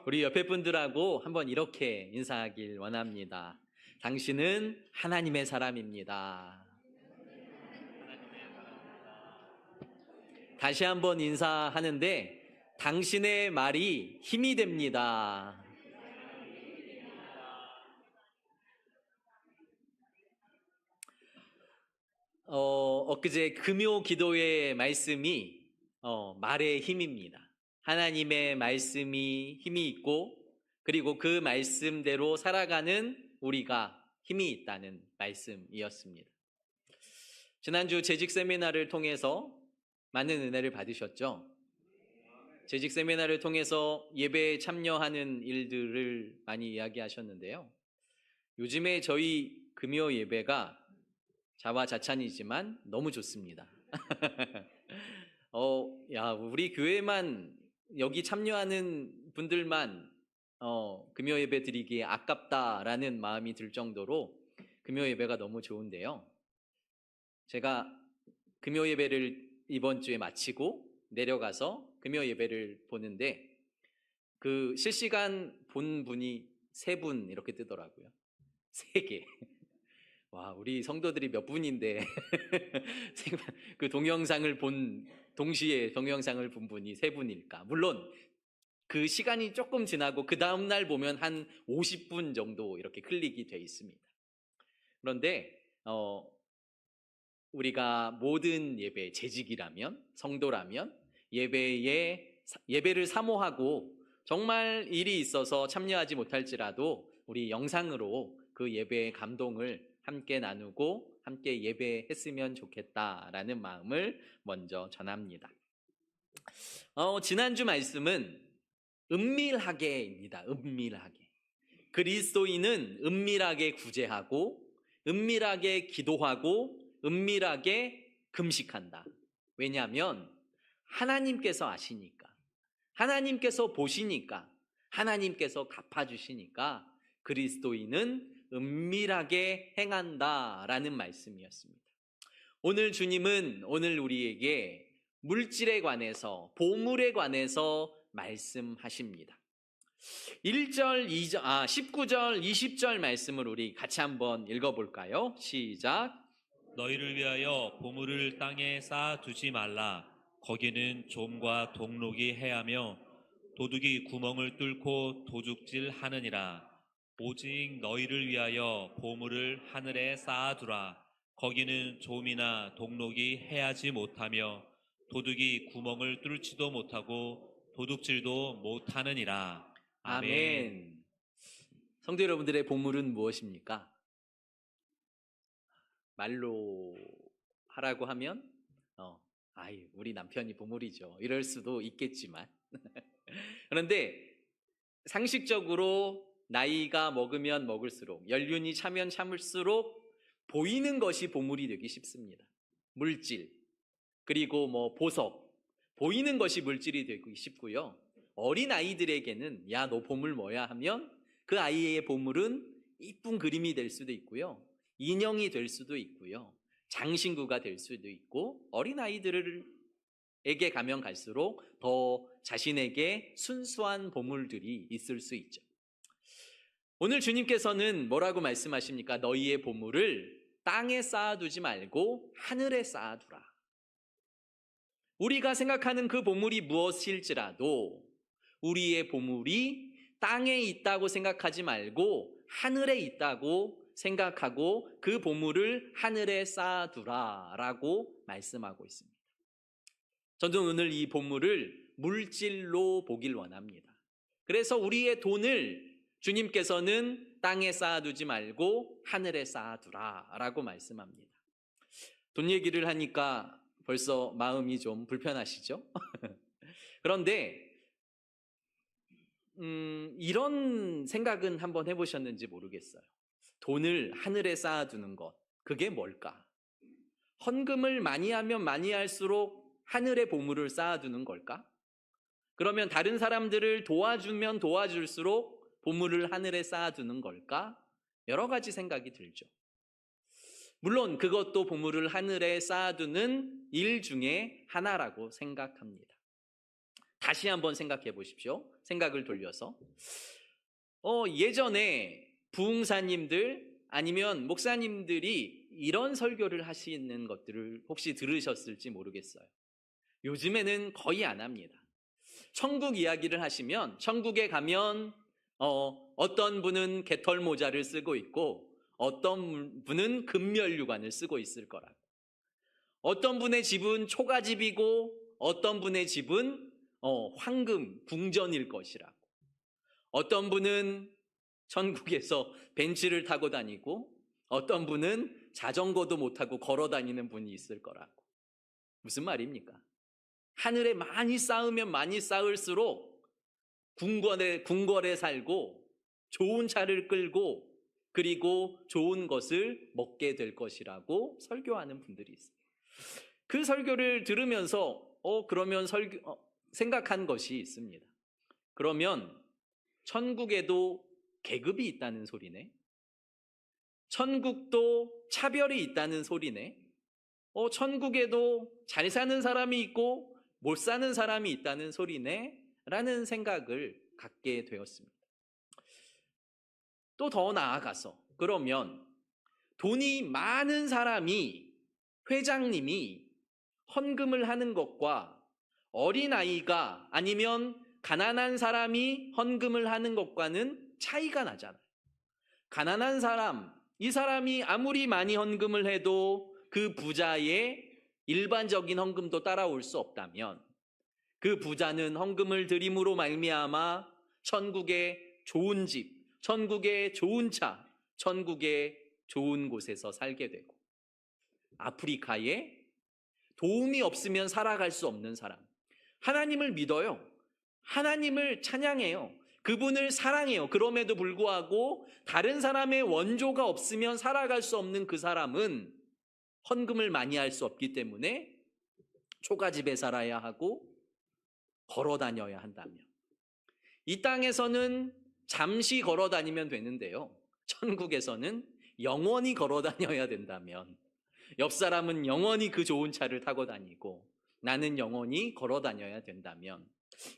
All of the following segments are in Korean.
우리 옆에 분들하고 한번 이렇게 인사하길 원합니다. 당신은 하나님의 사람입니다. 다시 한번 인사하는데 당신의 말이 힘이 됩니다. 엊그제 금요 기도의 말씀이 말의 힘입니다. 하나님의 말씀이 힘이 있고 그리고 그 말씀대로 살아가는 우리가 힘이 있다는 말씀이었습니다. 지난주 재직 세미나를 통해서 많은 은혜를 받으셨죠? 재직 세미나를 통해서 예배에 참여하는 일들을 많이 이야기하셨는데요. 요즘에 저희 금요 예배가 자화자찬이지만 너무 좋습니다. 우리 교회만 여기 참여하는 분들만 금요 예배 드리기에 아깝다라는 마음이 들 정도로 금요 예배가 너무 좋은데요. 제가 금요 예배를 이번 주에 마치고 내려가서 금요 예배를 보는데 그 실시간 본 분이 3분 이렇게 뜨더라고요. 3개. 와, 우리 성도들이 몇 분인데 그 동시에 동영상을 본 분이 3분일까? 물론 그 시간이 조금 지나고 그 다음날 보면 한 50분 정도 이렇게 클릭이 돼 있습니다. 그런데 우리가 모든 예배, 재직이라면, 성도라면 예배를 사모하고 정말 일이 있어서 참여하지 못할지라도 우리 영상으로 그 예배의 감동을 함께 나누고 함께 예배했으면 좋겠다라는 마음을 먼저 전합니다. 지난주 말씀은 은밀하게입니다. 은밀하게. 그리스도인은 은밀하게 구제하고 은밀하게 기도하고 은밀하게 금식한다. 왜냐하면 하나님께서 아시니까, 하나님께서 보시니까, 하나님께서 갚아주시니까 그리스도인은 은밀하게 행한다라는 말씀이었습니다. 오늘 주님은 오늘 우리에게 물질에 관해서, 보물에 관해서 말씀하십니다. 19절, 20절 말씀을 우리 같이 한번 읽어볼까요? 시작. 너희를 위하여 보물을 땅에 쌓아두지 말라. 거기는 좀과 동록이 해하며 도둑이 구멍을 뚫고 도둑질 하느니라. 오직 너희를 위하여 보물을 하늘에 쌓아두라. 거기는 좀이나 동록이 해하지 못하며 도둑이 구멍을 뚫지도 못하고 도둑질도 못하느니라. 아멘. 성도 여러분들의 보물은 무엇입니까? 말로 하라고 하면 우리 남편이 보물이죠. 이럴 수도 있겠지만 그런데 상식적으로 나이가 먹으면 먹을수록, 연륜이 차면 참을수록 보이는 것이 보물이 되기 쉽습니다. 물질, 그리고 보석, 보이는 것이 물질이 되기 쉽고요. 어린 아이들에게는 야, 너 보물 뭐야 하면 그 아이의 보물은 이쁜 그림이 될 수도 있고요, 인형이 될 수도 있고요, 장신구가 될 수도 있고, 어린 아이들에게 가면 갈수록 더 자신에게 순수한 보물들이 있을 수 있죠. 오늘 주님께서는 뭐라고 말씀하십니까? 너희의 보물을 땅에 쌓아두지 말고 하늘에 쌓아두라. 우리가 생각하는 그 보물이 무엇일지라도 우리의 보물이 땅에 있다고 생각하지 말고 하늘에 있다고 생각하고 그 보물을 하늘에 쌓아두라 라고 말씀하고 있습니다. 저는 오늘 이 보물을 물질로 보길 원합니다. 그래서 우리의 돈을 주님께서는 땅에 쌓아두지 말고 하늘에 쌓아두라 라고 말씀합니다. 돈 얘기를 하니까 벌써 마음이 좀 불편하시죠? 그런데 이런 생각은 한번 해보셨는지 모르겠어요. 돈을 하늘에 쌓아두는 것, 그게 뭘까? 헌금을 많이 하면 많이 할수록 하늘에 보물을 쌓아두는 걸까? 그러면 다른 사람들을 도와주면 도와줄수록 보물을 하늘에 쌓아두는 걸까? 여러 가지 생각이 들죠. 물론 그것도 보물을 하늘에 쌓아두는 일 중에 하나라고 생각합니다. 다시 한번 생각해 보십시오. 생각을 돌려서. 예전에 부흥사님들 아니면 목사님들이 이런 설교를 하시는 것들을 혹시 들으셨을지 모르겠어요. 요즘에는 거의 안 합니다. 천국 이야기를 하시면 천국에 가면 어떤 분은 개털 모자를 쓰고 있고 어떤 분은 금면류관을 쓰고 있을 거라고. 어떤 분의 집은 초가집이고 어떤 분의 집은 황금 궁전일 것이라고. 어떤 분은 천국에서 벤츠를 타고 다니고 어떤 분은 자전거도 못 타고 걸어 다니는 분이 있을 거라고. 무슨 말입니까? 하늘에 많이 쌓으면 많이 쌓을수록 궁궐에 살고 좋은 차를 끌고 그리고 좋은 것을 먹게 될 것이라고 설교하는 분들이 있어요. 그 설교를 들으면서 그러면 생각한 것이 있습니다. 그러면 천국에도 계급이 있다는 소리네. 천국도 차별이 있다는 소리네. 천국에도 잘 사는 사람이 있고 못 사는 사람이 있다는 소리네. 라는 생각을 갖게 되었습니다. 또 더 나아가서 그러면 돈이 많은 사람이 회장님이 헌금을 하는 것과 어린아이가 아니면 가난한 사람이 헌금을 하는 것과는 차이가 나잖아요. 가난한 사람, 이 사람이 아무리 많이 헌금을 해도 그 부자의 일반적인 헌금도 따라올 수 없다면 그 부자는 헌금을 드림으로 말미암아 천국의 좋은 집, 천국의 좋은 차, 천국의 좋은 곳에서 살게 되고 아프리카에 도움이 없으면 살아갈 수 없는 사람, 하나님을 믿어요. 하나님을 찬양해요. 그분을 사랑해요. 그럼에도 불구하고 다른 사람의 원조가 없으면 살아갈 수 없는 그 사람은 헌금을 많이 할 수 없기 때문에 초가집에 살아야 하고 걸어 다녀야 한다면 이 땅에서는 잠시 걸어 다니면 되는데요. 천국에서는 영원히 걸어 다녀야 된다면 옆 사람은 영원히 그 좋은 차를 타고 다니고 나는 영원히 걸어 다녀야 된다면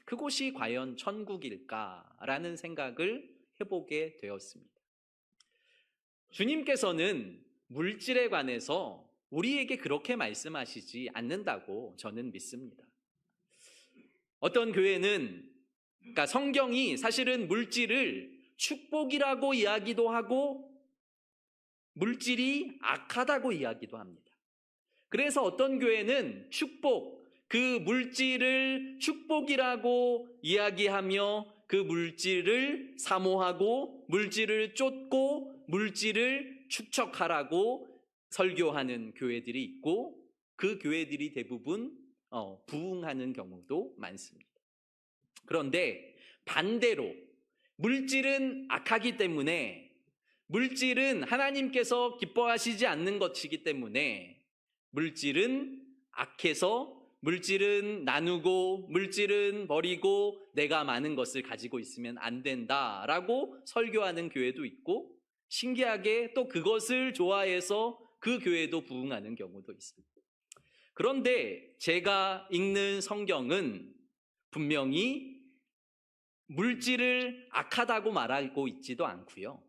그곳이 과연 천국일까라는 생각을 해보게 되었습니다. 주님께서는 물질에 관해서 우리에게 그렇게 말씀하시지 않는다고 저는 믿습니다. 어떤 교회는 그러니까 성경이 사실은 물질을 축복이라고 이야기도 하고 물질이 악하다고 이야기도 합니다. 그래서 어떤 교회는 그 물질을 축복이라고 이야기하며 그 물질을 사모하고 물질을 쫓고 물질을 축적하라고 설교하는 교회들이 있고 그 교회들이 대부분 부흥하는 경우도 많습니다. 그런데 반대로 물질은 악하기 때문에 물질은 하나님께서 기뻐하시지 않는 것이기 때문에 물질은 악해서 물질은 나누고 물질은 버리고 내가 많은 것을 가지고 있으면 안 된다라고 설교하는 교회도 있고 신기하게 또 그것을 좋아해서 그 교회도 부흥하는 경우도 있습니다. 그런데 제가 읽는 성경은 분명히 물질을 악하다고 말하고 있지도 않고요.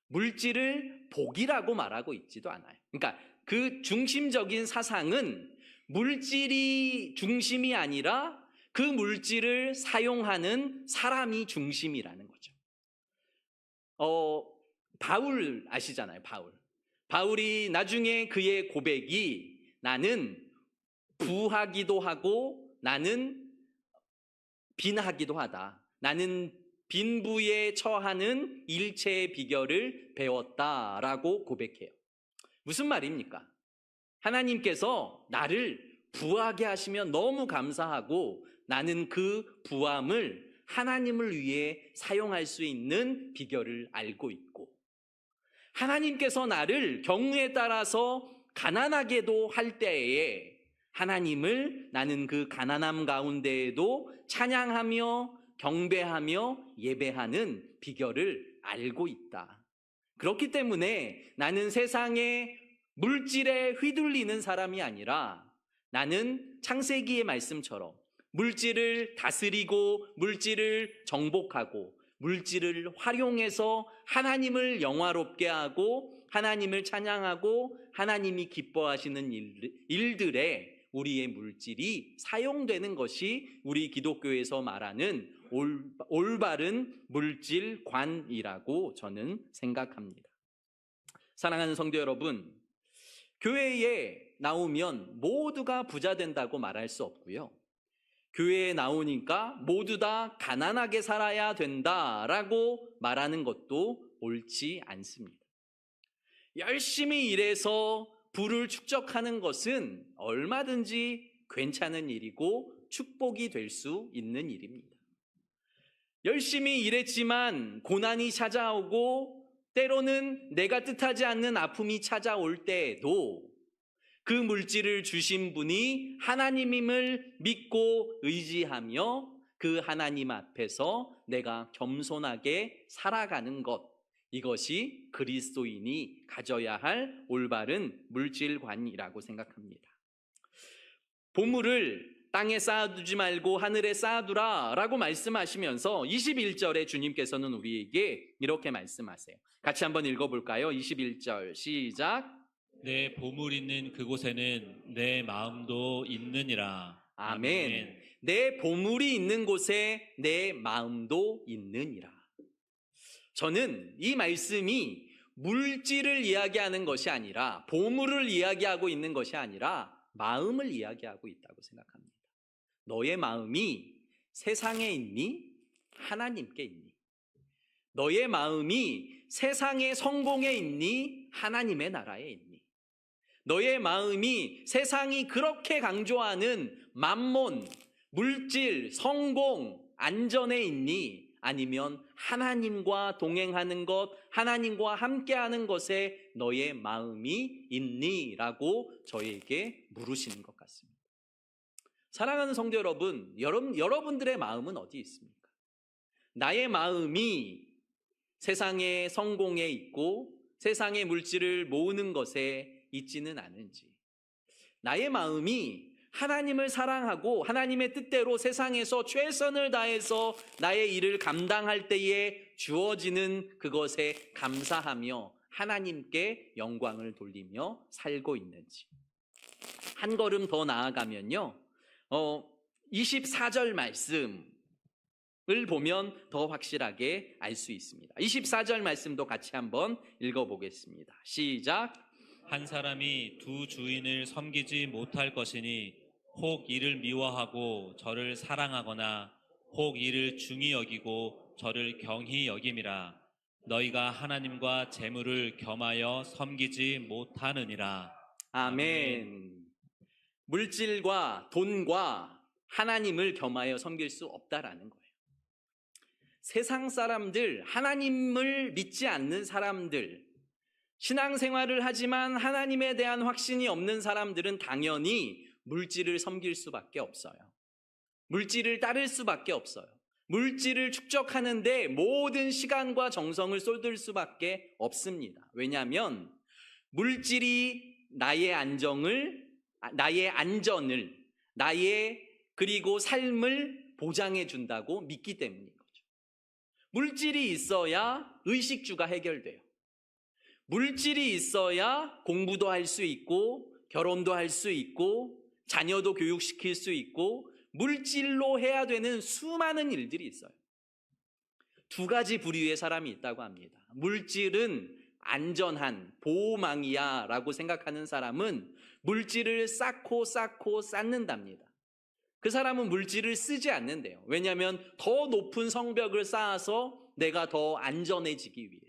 물질을 복이라고 말하고 있지도 않아요. 그러니까 그 중심적인 사상은 물질이 중심이 아니라 그 물질을 사용하는 사람이 중심이라는 거죠. 바울 아시잖아요, 바울이 나중에 그의 고백이 나는 부하기도 하고 나는 빈하기도 하다. 나는 빈부에 처하는 일체의 비결을 배웠다라고 고백해요. 무슨 말입니까? 하나님께서 나를 부하게 하시면 너무 감사하고 나는 그 부함을 하나님을 위해 사용할 수 있는 비결을 알고 있고 하나님께서 나를 경우에 따라서 가난하게도 할 때에 하나님을 나는 그 가난함 가운데에도 찬양하며 경배하며 예배하는 비결을 알고 있다. 그렇기 때문에 나는 세상에 물질에 휘둘리는 사람이 아니라 나는 창세기의 말씀처럼 물질을 다스리고 물질을 정복하고 물질을 활용해서 하나님을 영화롭게 하고 하나님을 찬양하고 하나님이 기뻐하시는 일들에 우리의 물질이 사용되는 것이 우리 기독교에서 말하는 올바른 물질관이라고 저는 생각합니다. 사랑하는 성도 여러분, 교회에 나오면 모두가 부자 된다고 말할 수 없고요. 교회에 나오니까 모두 다 가난하게 살아야 된다라고 말하는 것도 옳지 않습니다. 열심히 일해서 부를 축적하는 것은 얼마든지 괜찮은 일이고 축복이 될 수 있는 일입니다. 열심히 일했지만 고난이 찾아오고 때로는 내가 뜻하지 않는 아픔이 찾아올 때에도 그 물질을 주신 분이 하나님임을 믿고 의지하며 그 하나님 앞에서 내가 겸손하게 살아가는 것, 이것이 그리스도인이 가져야 할 올바른 물질관이라고 생각합니다. 보물을 땅에 쌓아두지 말고 하늘에 쌓아두라 라고 말씀하시면서 21절에 주님께서는 우리에게 이렇게 말씀하세요. 같이 한번 읽어볼까요? 21절 시작. 내 보물 있는 그곳에는 내 마음도 있느니라. 아멘. 내 보물이 있는 곳에 내 마음도 있느니라. 저는 이 말씀이 물질을 이야기하는 것이 아니라 보물을 이야기하고 있는 것이 아니라 마음을 이야기하고 있다고 생각합니다. 너의 마음이 세상에 있니? 하나님께 있니? 너의 마음이 세상의 성공에 있니? 하나님의 나라에 있니? 너의 마음이 세상이 그렇게 강조하는 만몬, 물질, 성공, 안전에 있니? 아니면 하나님과 동행하는 것, 하나님과 함께하는 것에 너의 마음이 있니? 라고 저에게 물으시는 것 같습니다. 사랑하는 성도 여러분, 여러분들의 마음은 어디 있습니까? 나의 마음이 세상의 성공에 있고 세상의 물질을 모으는 것에 있지는 않은지, 나의 마음이 하나님을 사랑하고 하나님의 뜻대로 세상에서 최선을 다해서 나의 일을 감당할 때에 주어지는 그것에 감사하며 하나님께 영광을 돌리며 살고 있는지. 한 걸음 더 나아가면요, 24절 말씀을 보면 더 확실하게 알 수 있습니다. 24절 말씀도 같이 한번 읽어보겠습니다. 시작. 한 사람이 두 주인을 섬기지 못할 것이니 혹 이를 미워하고 저를 사랑하거나 혹 이를 중히 여기고 저를 경히 여김이라. 너희가 하나님과 재물을 겸하여 섬기지 못하느니라. 아멘. 물질과 돈과 하나님을 겸하여 섬길 수 없다라는 거예요. 세상 사람들, 하나님을 믿지 않는 사람들, 신앙생활을 하지만 하나님에 대한 확신이 없는 사람들은 당연히 물질을 섬길 수밖에 없어요. 물질을 따를 수밖에 없어요. 물질을 축적하는데 모든 시간과 정성을 쏟을 수밖에 없습니다. 왜냐하면 물질이 나의 안전을, 그리고 삶을 보장해 준다고 믿기 때문인 거죠. 물질이 있어야 의식주가 해결돼요. 물질이 있어야 공부도 할 수 있고 결혼도 할 수 있고 자녀도 교육시킬 수 있고 물질로 해야 되는 수많은 일들이 있어요. 두 가지 부류의 사람이 있다고 합니다. 물질은 안전한 보호망이야 라고 생각하는 사람은 물질을 쌓고 쌓는답니다. 그 사람은 물질을 쓰지 않는데요. 왜냐하면 더 높은 성벽을 쌓아서 내가 더 안전해지기 위해서.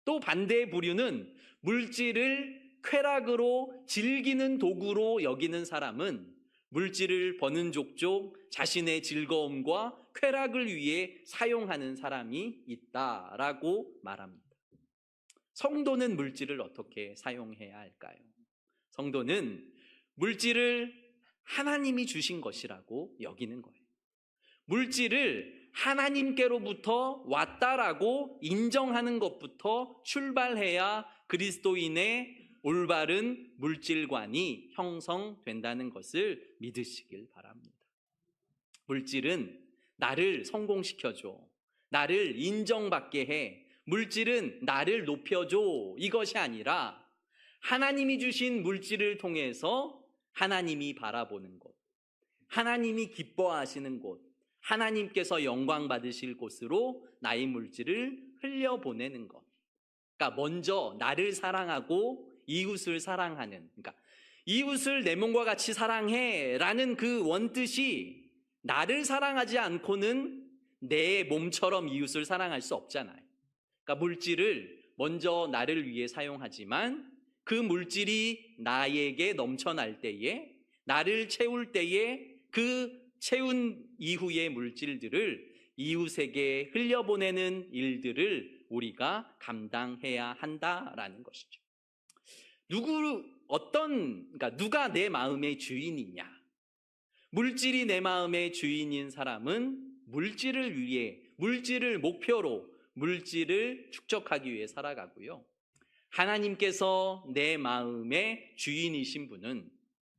또 반대의 부류는 물질을 쾌락으로 즐기는 도구로 여기는 사람은 물질을 버는 족족 자신의 즐거움과 쾌락을 위해 사용하는 사람이 있다라고 말합니다. 성도는 물질을 어떻게 사용해야 할까요? 성도는 물질을 하나님이 주신 것이라고 여기는 거예요. 물질을 하나님께로부터 왔다라고 인정하는 것부터 출발해야 그리스도인의 올바른 물질관이 형성된다는 것을 믿으시길 바랍니다. 물질은 나를 성공시켜줘. 나를 인정받게 해. 물질은 나를 높여줘. 이것이 아니라 하나님이 주신 물질을 통해서 하나님이 바라보는 곳, 하나님이 기뻐하시는 곳, 하나님께서 영광 받으실 곳으로 나의 물질을 흘려보내는 것. 그러니까 먼저 나를 사랑하고 이웃을 사랑하는, 그러니까 이웃을 내 몸과 같이 사랑해 라는 그 원뜻이 나를 사랑하지 않고는 내 몸처럼 이웃을 사랑할 수 없잖아요. 그러니까 물질을 먼저 나를 위해 사용하지만 그 물질이 나에게 넘쳐날 때에, 나를 채울 때에 그 채운 이후의 물질들을 이웃에게 흘려보내는 일들을 우리가 감당해야 한다라는 것이죠. 그러니까 누가 내 마음의 주인이냐? 물질이 내 마음의 주인인 사람은 물질을 위해, 물질을 목표로, 물질을 축적하기 위해 살아가고요. 하나님께서 내 마음의 주인이신 분은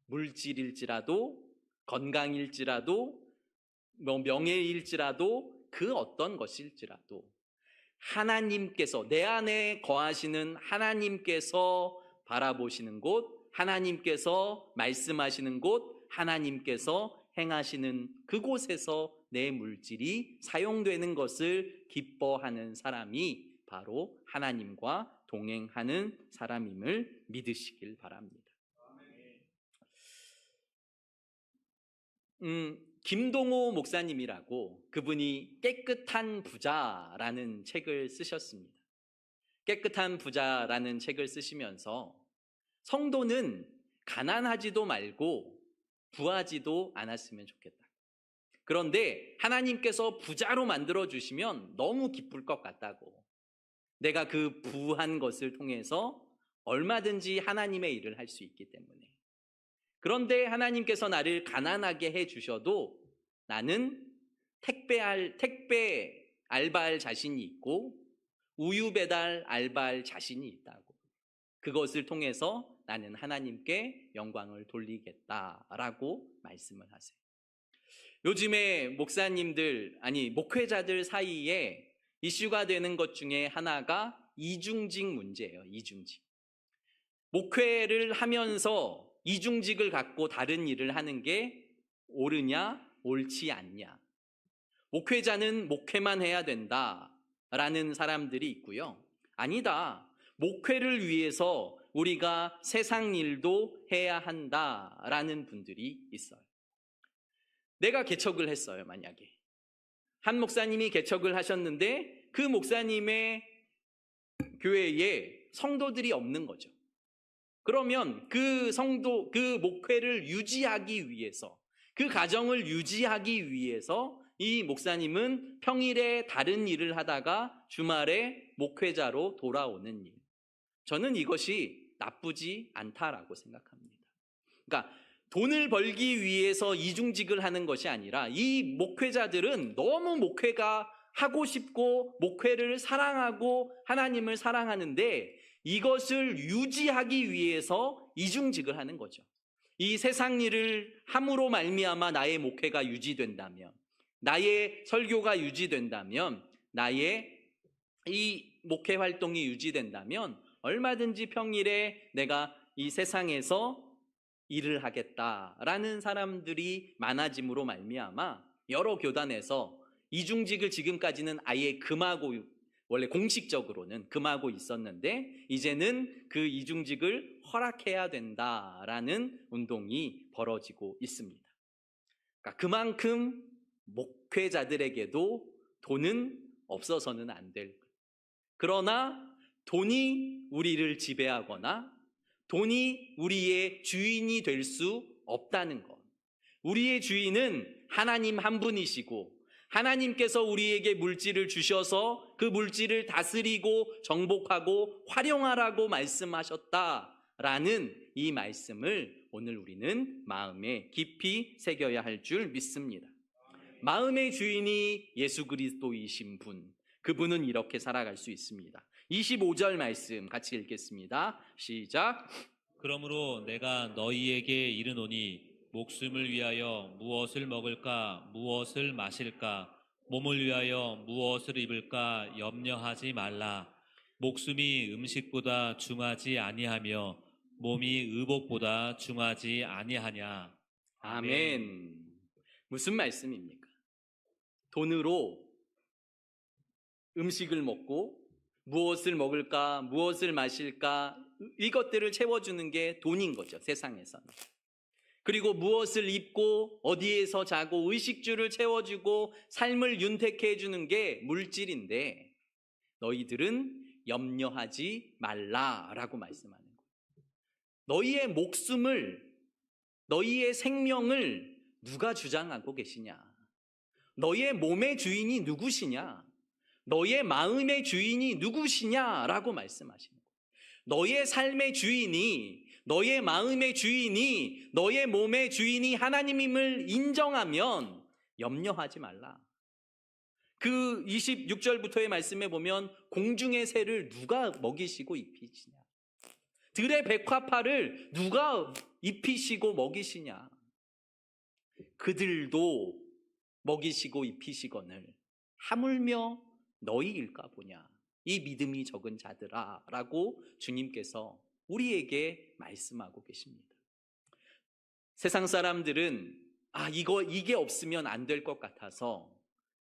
물질일지라도, 건강일지라도, 명예일지라도, 그 어떤 것일지라도 하나님께서, 내 안에 거하시는 하나님께서 바라보시는 곳, 하나님께서 말씀하시는 곳, 하나님께서 행하시는 그곳에서 내 물질이 사용되는 것을 기뻐하는 사람이 바로 하나님과 동행하는 사람임을 믿으시길 바랍니다. 김동호 목사님이라고, 그분이 깨끗한 부자라는 책을 쓰셨습니다. 깨끗한 부자라는 책을 쓰시면서 성도는 가난하지도 말고 부하지도 않았으면 좋겠다. 그런데 하나님께서 부자로 만들어주시면 너무 기쁠 것 같다고. 내가 그 부한 것을 통해서 얼마든지 하나님의 일을 할 수 있기 때문에. 그런데 하나님께서 나를 가난하게 해주셔도 나는 택배 알바할 자신이 있고 우유 배달 알바할 자신이 있다고. 그것을 통해서 나는 하나님께 영광을 돌리겠다라고 말씀을 하세요. 요즘에 목회자들 사이에 이슈가 되는 것 중에 하나가 이중직 문제예요. 이중직. 목회를 하면서 이중직을 갖고 다른 일을 하는 게 옳으냐, 옳지 않냐. 목회자는 목회만 해야 된다라는 사람들이 있고요. 아니다. 목회를 위해서 우리가 세상 일도 해야 한다라는 분들이 있어요. 내가 개척을 했어요, 만약에. 한 목사님이 개척을 하셨는데 그 목사님의 교회에 성도들이 없는 거죠. 그러면 그 목회를 유지하기 위해서, 그 가정을 유지하기 위해서 이 목사님은 평일에 다른 일을 하다가 주말에 목회자로 돌아오는 일. 저는 이것이 나쁘지 않다라고 생각합니다. 그러니까 돈을 벌기 위해서 이중직을 하는 것이 아니라 이 목회자들은 너무 목회가 하고 싶고 목회를 사랑하고 하나님을 사랑하는데 이것을 유지하기 위해서 이중직을 하는 거죠. 이 세상 일을 함으로 말미암아 나의 목회가 유지된다면, 나의 설교가 유지된다면, 나의 이 목회 활동이 유지된다면 얼마든지 평일에 내가 이 세상에서 일을 하겠다라는 사람들이 많아짐으로 말미암아 여러 교단에서 이중직을 지금까지는 아예 금하고, 원래 공식적으로는 금하고 있었는데 이제는 그 이중직을 허락해야 된다라는 운동이 벌어지고 있습니다. 그러니까 그만큼 목회자들에게도 돈은 없어서는 안 될 것. 그러나 돈이 우리를 지배하거나 돈이 우리의 주인이 될 수 없다는 것. 우리의 주인은 하나님 한 분이시고 하나님께서 우리에게 물질을 주셔서 그 물질을 다스리고 정복하고 활용하라고 말씀하셨다라는 이 말씀을 오늘 우리는 마음에 깊이 새겨야 할 줄 믿습니다. 마음의 주인이 예수 그리스도이신 분, 그분은 이렇게 살아갈 수 있습니다. 25절 말씀 같이 읽겠습니다. 시작. 그러므로 내가 너희에게 이르노니 목숨을 위하여 무엇을 먹을까, 무엇을 마실까, 몸을 위하여 무엇을 입을까 염려하지 말라. 목숨이 음식보다 중하지 아니하며 몸이 의복보다 중하지 아니하냐. 아멘. 무슨 말씀입니까? 돈으로 음식을 먹고 무엇을 먹을까, 무엇을 마실까 이것들을 채워주는 게 돈인 거죠, 세상에서는. 그리고 무엇을 입고 어디에서 자고 의식주를 채워주고 삶을 윤택해 해주는 게 물질인데 너희들은 염려하지 말라라고 말씀하는 거예요. 너희의 목숨을, 너희의 생명을 누가 주장하고 계시냐? 너희의 몸의 주인이 누구시냐? 너희의 마음의 주인이 누구시냐라고 말씀하시는 거예요. 너희의 삶의 주인이, 너희의 마음의 주인이, 너희의 몸의 주인이 하나님임을 인정하면 염려하지 말라. 그 26절부터의 말씀에 보면 공중의 새를 누가 먹이시고 입히시냐? 들의 백화파를 누가 입히시고 먹이시냐? 그들도 먹이시고 입히시거늘 하물며 너희일까 보냐? 이 믿음이 적은 자들아 라고 주님께서 우리에게 말씀하고 계십니다. 세상 사람들은 이게 없으면 안 될 것 같아서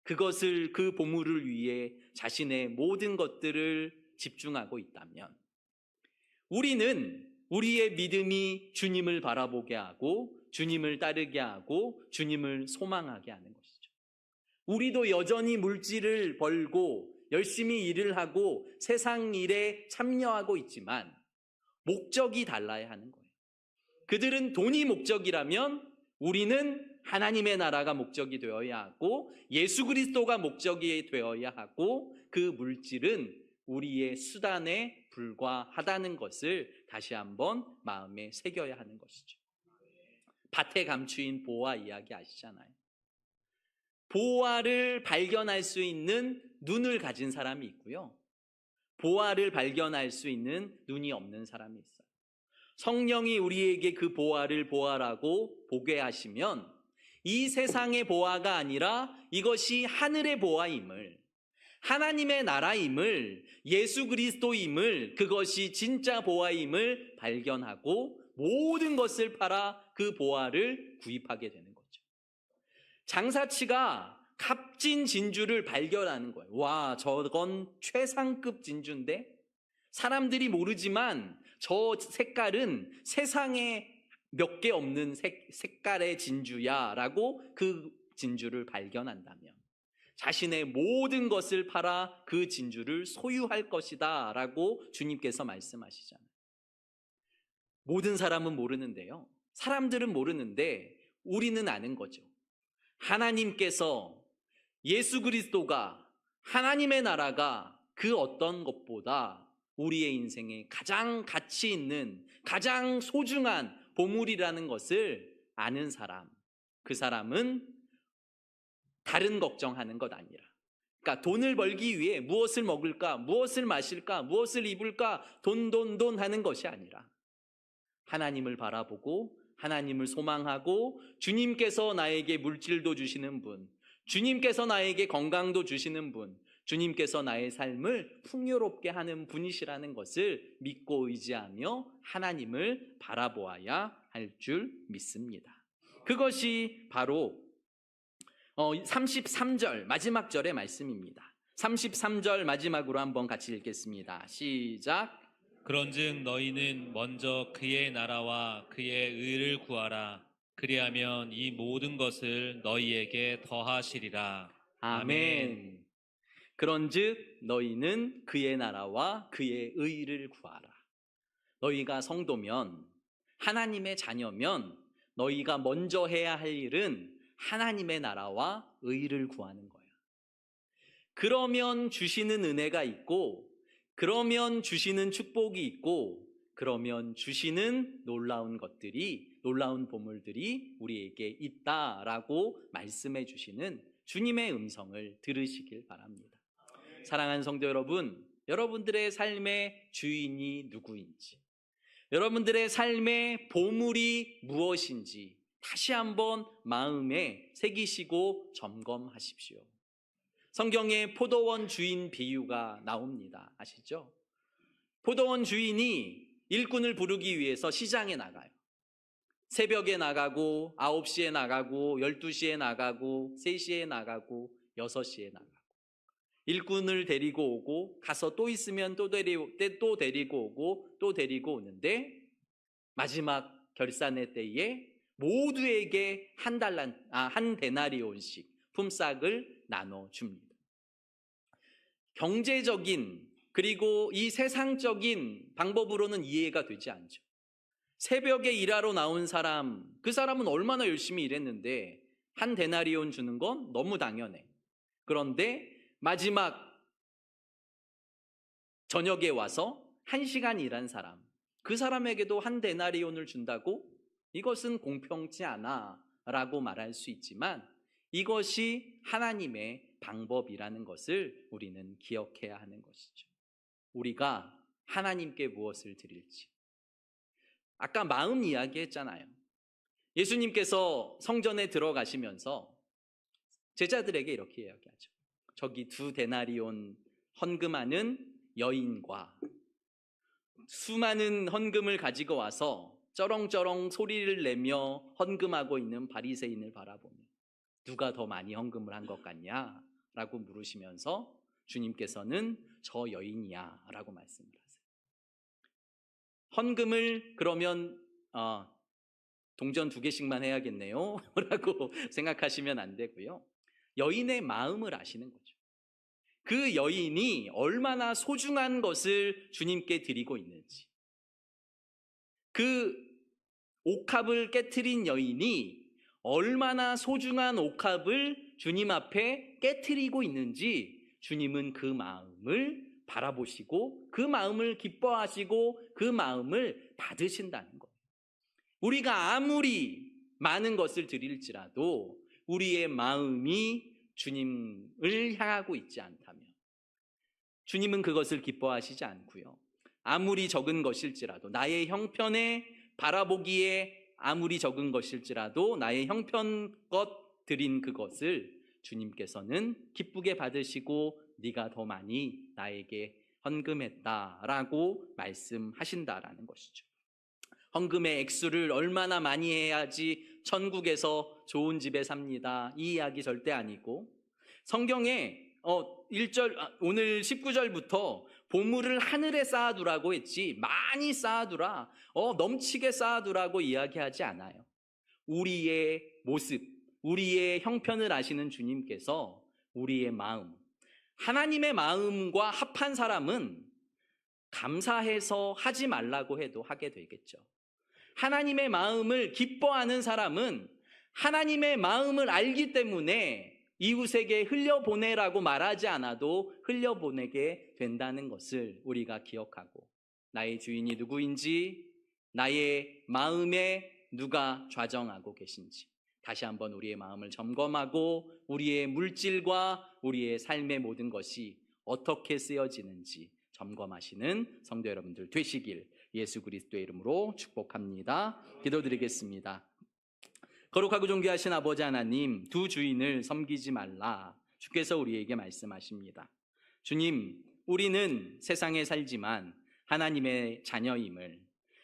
그 보물을 위해 자신의 모든 것들을 집중하고 있다면 우리는 우리의 믿음이 주님을 바라보게 하고 주님을 따르게 하고 주님을 소망하게 하는 것이죠. 우리도 여전히 물질을 벌고 열심히 일을 하고 세상 일에 참여하고 있지만 목적이 달라야 하는 거예요. 그들은 돈이 목적이라면 우리는 하나님의 나라가 목적이 되어야 하고 예수 그리스도가 목적이 되어야 하고 그 물질은 우리의 수단에 불과하다는 것을 다시 한번 마음에 새겨야 하는 것이죠. 밭에 감추인 보화 이야기 아시잖아요. 보화를 발견할 수 있는 눈을 가진 사람이 있고요. 보화를 발견할 수 있는 눈이 없는 사람이 있어요. 성령이 우리에게 그 보화를 보화라고 보게 하시면 이 세상의 보화가 아니라 이것이 하늘의 보화임을, 하나님의 나라임을, 예수 그리스도임을, 그것이 진짜 보화임을 발견하고 모든 것을 팔아 그 보화를 구입하게 되는 거죠. 장사치가 값진 진주를 발견하는 거예요. 와, 저건 최상급 진주인데 사람들이 모르지만 저 색깔은 세상에 몇 개 없는 색깔의 진주야 라고 그 진주를 발견한다면 자신의 모든 것을 팔아 그 진주를 소유할 것이다 라고 주님께서 말씀하시잖아요. 모든 사람은 모르는데요, 사람들은 모르는데 우리는 아는 거죠. 하나님께서, 예수 그리스도가, 하나님의 나라가 그 어떤 것보다 우리의 인생에 가장 가치 있는, 가장 소중한 보물이라는 것을 아는 사람, 그 사람은 다른 걱정하는 것 아니라, 그러니까 돈을 벌기 위해 무엇을 먹을까, 무엇을 마실까, 무엇을 입을까, 돈 하는 것이 아니라 하나님을 바라보고 하나님을 소망하고 주님께서 나에게 물질도 주시는 분, 주님께서 나에게 건강도 주시는 분, 주님께서 나의 삶을 풍요롭게 하는 분이시라는 것을 믿고 의지하며 하나님을 바라보아야 할 줄 믿습니다. 그것이 바로 33절 마지막 절의 말씀입니다. 33절 마지막으로 한번 같이 읽겠습니다. 시작. 그런즉 너희는 먼저 그의 나라와 그의 의를 구하라. 그리하면 이 모든 것을 너희에게 더하시리라. 아멘. 그런즉 너희는 그의 나라와 그의 의를 구하라. 너희가 성도면, 하나님의 자녀면 너희가 먼저 해야 할 일은 하나님의 나라와 의를 구하는 거야. 그러면 주시는 은혜가 있고, 그러면 주시는 축복이 있고, 그러면 주시는 놀라운 것들이, 놀라운 보물들이 우리에게 있다라고 말씀해 주시는 주님의 음성을 들으시길 바랍니다. 사랑하는 성도 여러분, 여러분들의 삶의 주인이 누구인지, 여러분들의 삶의 보물이 무엇인지 다시 한번 마음에 새기시고 점검하십시오. 성경에 포도원 주인 비유가 나옵니다. 아시죠? 포도원 주인이 일꾼을 부르기 위해서 시장에 나가요. 새벽에 나가고 9시에 나가고 12시에 나가고 3시에 나가고 6시에 나가고 일꾼을 데리고 오고 가서 또 있으면 또 데리고 오고 또 데리고 오는데 마지막 결산의 때에 모두에게 한 데나리온씩 품삯을 나눠줍니다. 경제적인 그리고 이 세상적인 방법으로는 이해가 되지 않죠. 새벽에 일하러 나온 사람, 그 사람은 얼마나 열심히 일했는데 한 데나리온 주는 건 너무 당연해. 그런데 마지막 저녁에 와서 1시간 일한 사람, 그 사람에게도 한 데나리온을 준다고? 이것은 공평치 않아 라고 말할 수 있지만 이것이 하나님의 방법이라는 것을 우리는 기억해야 하는 것이죠. 우리가 하나님께 무엇을 드릴지. 아까 마음 이야기 했잖아요. 예수님께서 성전에 들어가시면서 제자들에게 이렇게 이야기하죠. 저기 2데나리온 헌금하는 여인과 수많은 헌금을 가지고 와서 쩌렁쩌렁 소리를 내며 헌금하고 있는 바리새인을 바라보며 누가 더 많이 헌금을 한 것 같냐? 라고 물으시면서 주님께서는 저 여인이야 라고 말씀을 하세요. 헌금을 그러면 동전 2개씩만 해야겠네요 라고 생각하시면 안 되고요. 여인의 마음을 아시는 거죠. 그 여인이 얼마나 소중한 것을 주님께 드리고 있는지, 그 옥합을 깨트린 여인이 얼마나 소중한 옥합을 주님 앞에 깨트리고 있는지 주님은 그 마음을 바라보시고 그 마음을 기뻐하시고 그 마음을 받으신다는 거예요. 우리가 아무리 많은 것을 드릴지라도 우리의 마음이 주님을 향하고 있지 않다면 주님은 그것을 기뻐하시지 않고요. 아무리 적은 것일지라도 나의 형편에 바라보기에 아무리 적은 것일지라도 나의 형편껏 드린 그것을 주님께서는 기쁘게 받으시고 네가 더 많이 나에게 헌금했다라고 말씀하신다라는 것이죠. 헌금의 액수를 얼마나 많이 해야지 천국에서 좋은 집에 삽니다. 이 이야기 절대 아니고 성경에 1절 오늘 19절부터 보물을 하늘에 쌓아두라고 했지 많이 쌓아두라, 넘치게 쌓아두라고 이야기하지 않아요. 우리의 모습, 우리의 형편을 아시는 주님께서 우리의 마음, 하나님의 마음과 합한 사람은 감사해서 하지 말라고 해도 하게 되겠죠. 하나님의 마음을 기뻐하는 사람은 하나님의 마음을 알기 때문에 이웃에게 흘려보내라고 말하지 않아도 흘려보내게 된다는 것을 우리가 기억하고 나의 주인이 누구인지, 나의 마음에 누가 좌정하고 계신지 다시 한번 우리의 마음을 점검하고 우리의 물질과 우리의 삶의 모든 것이 어떻게 쓰여지는지 점검하시는 성도 여러분들 되시길 예수 그리스도의 이름으로 축복합니다. 기도드리겠습니다. 거룩하고 존귀하신 아버지 하나님, 2 주인을 섬기지 말라 주께서 우리에게 말씀하십니다. 주님, 우리는 세상에 살지만 하나님의 자녀임을,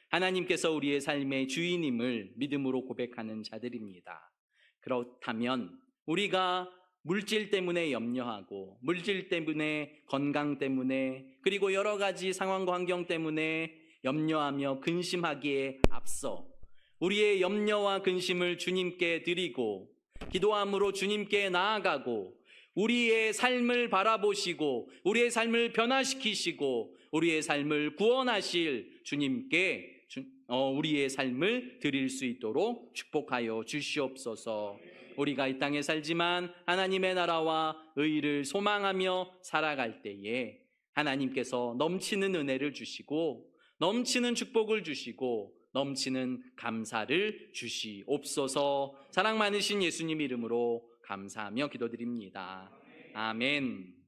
하나님께서 우리의 삶의 주인임을 믿음으로 고백하는 자들입니다. 그렇다면 우리가 물질 때문에 염려하고 물질 때문에 건강 때문에 그리고 여러 가지 상황과 환경 때문에 염려하며 근심하기에 앞서 우리의 염려와 근심을 주님께 드리고 기도함으로 주님께 나아가고 우리의 삶을 바라보시고 우리의 삶을 변화시키시고 우리의 삶을 구원하실 주님께 우리의 삶을 드릴 수 있도록 축복하여 주시옵소서. 우리가 이 땅에 살지만 하나님의 나라와 의를 소망하며 살아갈 때에 하나님께서 넘치는 은혜를 주시고 넘치는 축복을 주시고 넘치는 감사를 주시옵소서. 사랑 많으신 예수님 이름으로 감사하며 기도드립니다. 아멘.